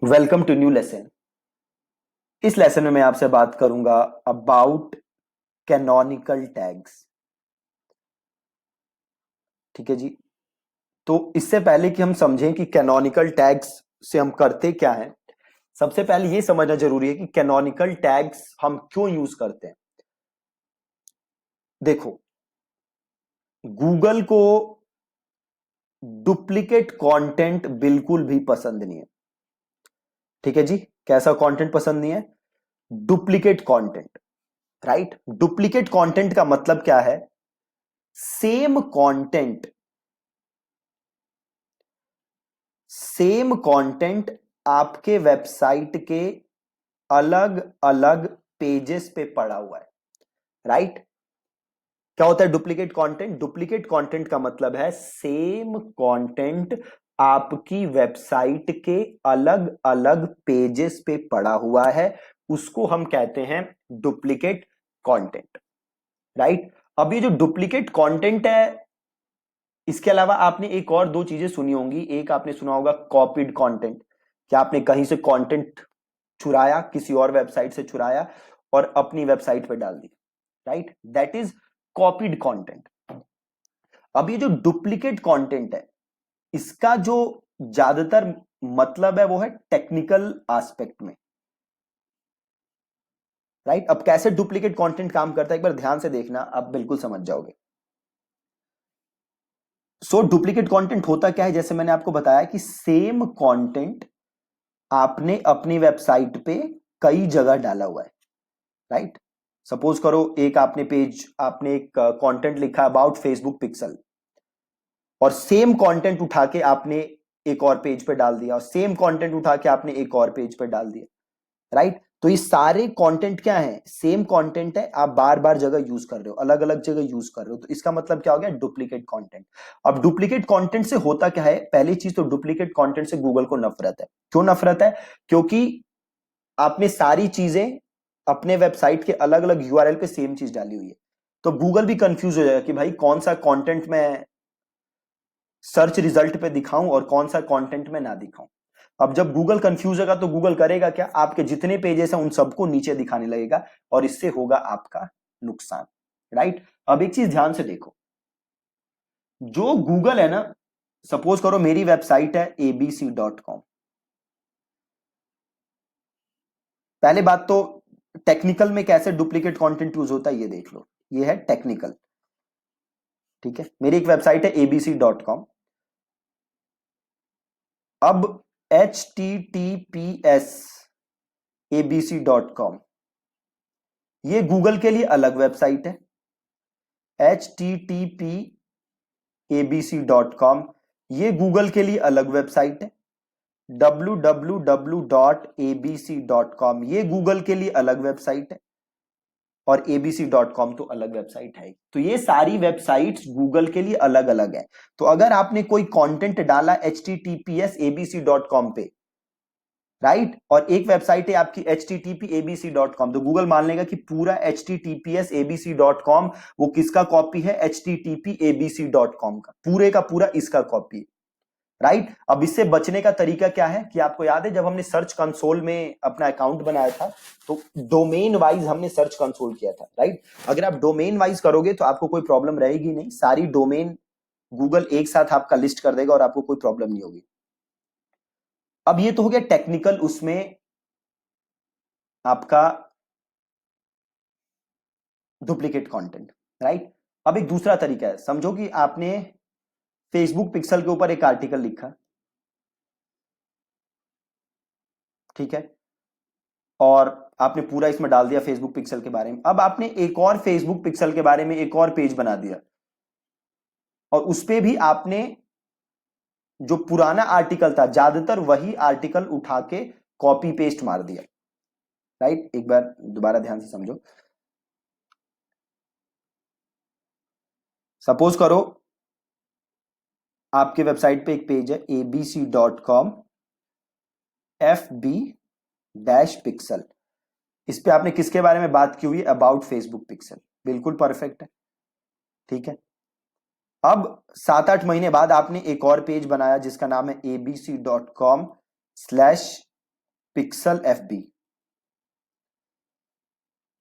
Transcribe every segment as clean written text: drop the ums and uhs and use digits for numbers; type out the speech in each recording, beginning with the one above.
Welcome to new lesson. इस lesson में मैं आपसे बात करूंगा अबाउट कैनोनिकल टैग्स। ठीक है जी। तो इससे पहले कि हम समझें कि कैनोनिकल टैग्स से हम करते क्या हैं, सबसे पहले यह समझना जरूरी है कि कैनोनिकल टैग्स हम क्यों यूज करते हैं। देखो, गूगल को डुप्लीकेट कंटेंट बिल्कुल भी पसंद नहीं है। ठीक है जी। कैसा कंटेंट पसंद नहीं है? Duplicate content. Right. Duplicate content का मतलब क्या है? सेम कंटेंट आपके वेबसाइट के अलग अलग पेजेस पे पड़ा हुआ है। राइट। क्या होता है डुप्लीकेट कंटेंट? डुप्लीकेट कंटेंट का मतलब है सेम कंटेंट आपकी वेबसाइट के अलग अलग पेजेस पे पड़ा हुआ है, उसको हम कहते हैं डुप्लीकेट कंटेंट। राइट। अब ये जो डुप्लीकेट कंटेंट है, इसके अलावा आपने एक और दो चीजें सुनी होंगी। एक आपने सुना होगा कॉपीड कंटेंट। क्या आपने कहीं से कंटेंट चुराया, किसी और वेबसाइट से चुराया और अपनी वेबसाइट पे डाल दी। Right, that is copied content. अब ये जो डुप्लीकेट कंटेंट है, इसका जो ज्यादातर मतलब है वो है टेक्निकल एस्पेक्ट में। राइट। अब कैसे डुप्लीकेट कंटेंट काम करता है एक बार ध्यान से देखना, आप बिल्कुल समझ जाओगे। सो डुप्लीकेट कंटेंट होता क्या है? जैसे मैंने आपको बताया कि सेम कंटेंट आपने अपनी वेबसाइट पे कई जगह डाला हुआ है। राइट। सपोज करो आपने एक कंटेंट लिखा अबाउट फेसबुक पिक्सल, और सेम कंटेंट उठा के आपने एक और पेज पे डाल दिया, और सेम कंटेंट उठा के आपने एक और पेज पे डाल दिया। राइट। तो ये सारे कंटेंट क्या है? सेम कंटेंट है, आप बार बार जगह यूज कर रहे हो, अलग अलग जगह यूज कर रहे हो, तो इसका मतलब क्या हो गया? Duplicate content. अब डुप्लीकेट कंटेंट से होता क्या है? पहली चीज तो डुप्लीकेट कंटेंट से गूगल को नफरत है। क्यों नफरत है? क्योंकि आपने सारी चीजें अपने वेबसाइट के अलग अलग यूआरएल पे सेम चीज डाली हुई है, तो गूगल भी कंफ्यूज हो जाएगा कि भाई कौन सा कंटेंट मैं सर्च रिजल्ट पे दिखाऊं और कौन सा कंटेंट में ना दिखाऊं। अब जब गूगल कंफ्यूज होगा तो गूगल करेगा क्या? आपके जितने पेजेस हैं उन सबको नीचे दिखाने लगेगा, और इससे होगा आपका नुकसान। राइट। अब एक चीज ध्यान से देखो, जो गूगल है ना, सपोज करो मेरी वेबसाइट है abc.com। पहले बात तो टेक्निकल में कैसे डुप्लीकेट कंटेंट यूज होता है ये देख लो। ये है टेक्निकल। ठीक है, मेरी एक वेबसाइट है abc.com। अब https abc.com, ये गूगल के लिए अलग वेबसाइट है। http abc.com, ये गूगल के लिए अलग वेबसाइट है। www.abc.com, ये गूगल के लिए अलग वेबसाइट है, और abc.com तो अलग वेबसाइट है। तो ये सारी वेबसाइट्स गूगल के लिए अलग अलग है। तो अगर आपने कोई कंटेंट डाला https abc.com पे, राइट, और एक वेबसाइट है आपकी http abc.com, तो गूगल मान लेगा कि पूरा https abc.com वो किसका कॉपी है? http abc.com का, पूरे का पूरा इसका कॉपी है। राइट। अब इससे बचने का तरीका क्या है कि आपको याद है जब हमने सर्च कंसोल में अपना अकाउंट बनाया था, तो डोमेन वाइज हमने सर्च कंसोल किया था। राइट। अगर आप डोमेन वाइज करोगे तो आपको कोई प्रॉब्लम रहेगी नहीं, सारी डोमेन गूगल एक साथ आपका लिस्ट कर देगा और आपको कोई प्रॉब्लम नहीं होगी। अब ये तो हो गया टेक्निकल, उसमें आपका डुप्लीकेट कंटेंट। राइट। अब एक दूसरा तरीका है, समझो कि आपने फेसबुक पिक्सल के ऊपर एक आर्टिकल लिखा। ठीक है, और आपने पूरा इसमें डाल दिया फेसबुक पिक्सल के बारे में। अब आपने एक और फेसबुक पिक्सल के बारे में एक और पेज बना दिया, और उस पे भी आपने जो पुराना आर्टिकल था ज्यादातर वही आर्टिकल उठा के कॉपी पेस्ट मार दिया। राइट। एक बार दोबारा ध्यान से समझो। सपोज करो आपके वेबसाइट पे एक पेज है abc.com fb-पिक्सल। इस पे आपने किसके बारे में बात की हुई है? About Facebook pixel. बिल्कुल परफेक्ट है। ठीक है। अब 7-8 महीने बाद आपने एक और पेज बनाया जिसका नाम है abc.com/, पिक्सल FB,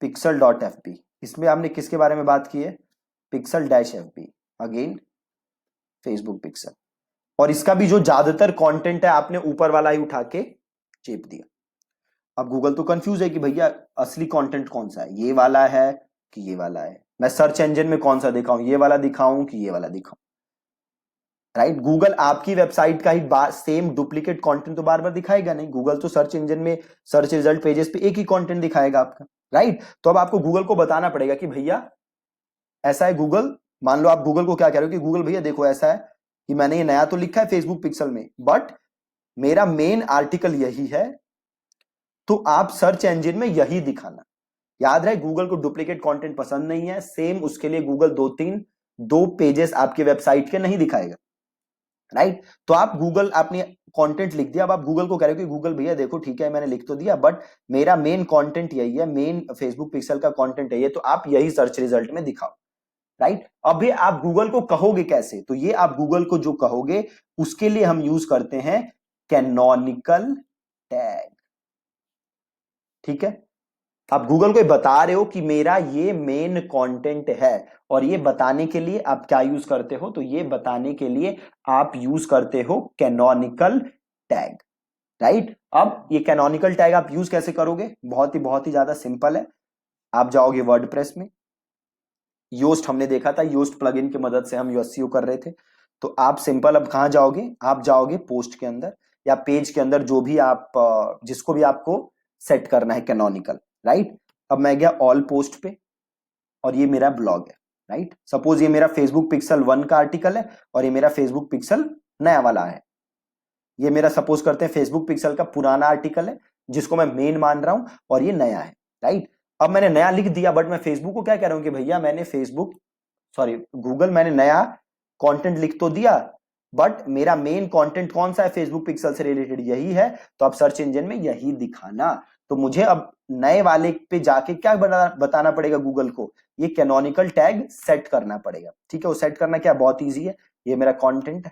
pixel.fb, इसमें आपने किसके बारे में बात की है? pixel-fb, again Facebook pixel. और इसका भी जो ज्यादातर कंटेंट है आपने ऊपर वाला ही उठा के चेप दिया। अब गूगल तो कंफ्यूज है कि भैया असली कंटेंट कौन सा है, ये वाला है कि ये वाला है, मैं सर्च इंजन में कौन सा दिखाऊं, ये वाला दिखाऊं कि ये वाला दिखाऊं, राइट? गूगल आपकी वेबसाइट का ही सेम डुप्लीकेट कंटेंट तो बार बार दिखाएगा नहीं। गूगल तो सर्च इंजन में, सर्च रिजल्ट पेजेस पे एक ही कंटेंट दिखाएगा आपका, राइट? तो अब आपको गूगल को बताना पड़ेगा कि भैया ऐसा है गूगल, मान लो आप गूगल को क्या कह रहे हो कि गूगल भैया देखो ऐसा है कि मैंने ये नया तो लिखा है फेसबुक पिक्सल में, बट मेरा मेन आर्टिकल यही है, तो आप सर्च इंजन में यही दिखाना। याद रहे गूगल को डुप्लीकेट कंटेंट पसंद नहीं है, सेम उसके लिए गूगल दो पेजेस आपके वेबसाइट के नहीं दिखाएगा, राइट? तो आप गूगल आपने कंटेंट लिख दिया, अब आप गूगल को कह रहे हो कि गूगल भैया देखो ठीक है मैंने लिख तो दिया, बट मेरा मेन कंटेंट यही है, मेन फेसबुक पिक्सल का कंटेंट यही है, तो आप यही सर्च रिजल्ट में दिखाओ, राइट? अभी आप गूगल को कहोगे कैसे? तो ये आप गूगल को जो कहोगे उसके लिए हम यूज करते हैं कैनोनिकल टैग, ठीक है? आप गूगल को बता रहे हो कि मेरा ये मेन कंटेंट है, और ये बताने के लिए आप क्या यूज करते हो? तो ये बताने के लिए आप यूज करते हो कैनोनिकल टैग, राइट? अब ये कैनोनिकल टैग आप यूज कैसे करोगे? बहुत ही ज्यादा सिंपल है। आप जाओगे वर्डप्रेस में, योस्ट हमने देखा था, योस्ट प्लगइन की मदद से हम एसईओ कर रहे थे, तो आप सिंपल अब कहां जाओगे? आप जाओगे पोस्ट के अंदर या पेज के अंदर, जो भी आप जिसको भी आपको सेट करना है कैनोनिकल, राइट? अब मैं गया ऑल पोस्ट पे और ये मेरा ब्लॉग है, राइट? सपोज ये मेरा फेसबुक पिक्सल 1 का आर्टिकल है और ये मेरा फेसबुक पिक्सल नया वाला है। ये मेरा सपोज करते हैं फेसबुक पिक्सल का पुराना आर्टिकल है जिसको मैं मेन मान रहा हूं, और ये नया है, राइट? अब मैंने नया लिख दिया, बट मैं फेसबुक को क्या कह रहा हूं कि भैया मैंने गूगल मैंने नया कंटेंट लिख तो दिया, बट मेरा मेन कंटेंट कौन सा है? फेसबुक पिक्सल से रिलेटेड यही है, तो अब सर्च इंजन में यही दिखाना। तो मुझे अब नए वाले पे जाके क्या बताना पड़ेगा गूगल को? ये कैनोनिकल टैग सेट करना पड़ेगा, ठीक है? वो सेट करना क्या, बहुत ईजी है। ये मेरा कंटेंट है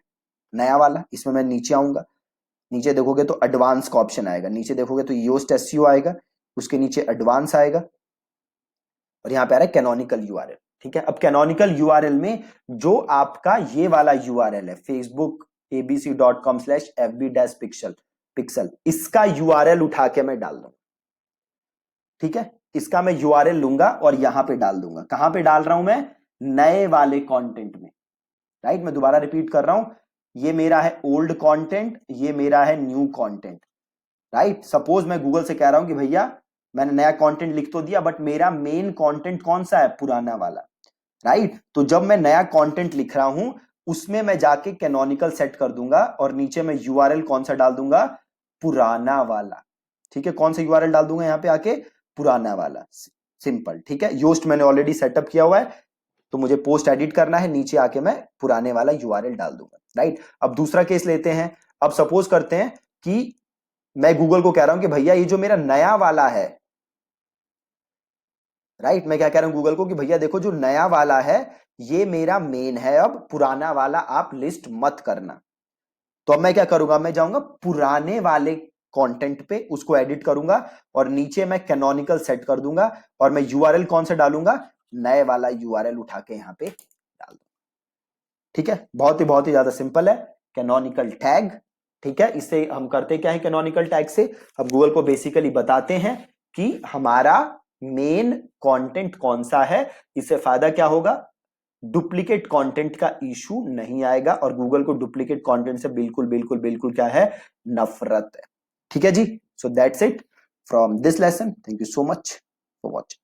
नया वाला, इसमें मैं नीचे आऊंगा, नीचे देखोगे तो एडवांस का ऑप्शन आएगा, नीचे देखोगे तो योस्ट एसईओ आएगा, उसके नीचे एडवांस आएगा, और यहां पे आ रहा है कैनोनिकल यूआरएल, ठीक है? अब कैनोनिकल यूआरएल में जो आपका ये वाला यूआरएल है facebook abc.com/fb-pixel, इसका यूआरएल उठा के मैं डाल दूंगा, ठीक है? इसका मैं यूआरएल लूंगा और यहां पे डाल दूंगा। कहां पे डाल रहा हूं मैं? नए वाले कंटेंट में, राइट? मैं दोबारा रिपीट कर रहा हूं, ये मेरा है ओल्ड कंटेंट, ये मेरा है न्यू कंटेंट, राइट? सपोज मैं गूगल से कह रहा हूं कि भैया मैंने नया कंटेंट लिख तो दिया, बट मेरा मेन कंटेंट कौन सा है? पुराना वाला, राइट? तो जब मैं नया कंटेंट लिख रहा हूं उसमें मैं जाके कैनोनिकल सेट कर दूंगा और नीचे मैं यूआरएल कौन सा डाल दूंगा? पुराना वाला, ठीक है? कौन सा यूआरएल डाल दूंगा यहां पे आके? पुराना वाला, सिंपल, ठीक है? योस्ट मैंने ऑलरेडी सेटअप किया हुआ है, तो मुझे पोस्ट एडिट करना है, नीचे आके मैं पुराने वाला यूआरएल डाल दूंगा, राइट? अब दूसरा केस लेते हैं। अब सपोज करते हैं कि मैं गूगल को कह रहा हूं कि भैया ये जो मेरा नया वाला है, राइट? मैं क्या कह रहा हूं गूगल को कि भैया देखो जो नया वाला है ये मेरा मेन है, अब पुराना वाला आप लिस्ट मत करना। तो अब मैं क्या करूंगा? मैं जाऊंगा पुराने वाले कंटेंट पे, उसको एडिट करूंगा और नीचे मैं कैनोनिकल सेट कर दूंगा, और मैं यूआरएल कौन सा डालूंगा? नए वाला यूआरएल उठा के यहां पे डाल दूंगा, ठीक है? बहुत ही ज्यादा सिंपल है कैनोनिकल टैग, ठीक है? इससे हम करते क्या है कैनोनिकल टैग से? हम गूगल को बेसिकली बताते हैं कि हमारा मेन कंटेंट कौन सा है। इससे फायदा क्या होगा? डुप्लीकेट कंटेंट का इशू नहीं आएगा, और गूगल को डुप्लीकेट कंटेंट से बिल्कुल बिल्कुल बिल्कुल क्या है? नफरत है, ठीक है जी? So that's it from this lesson. Thank you so much for watching.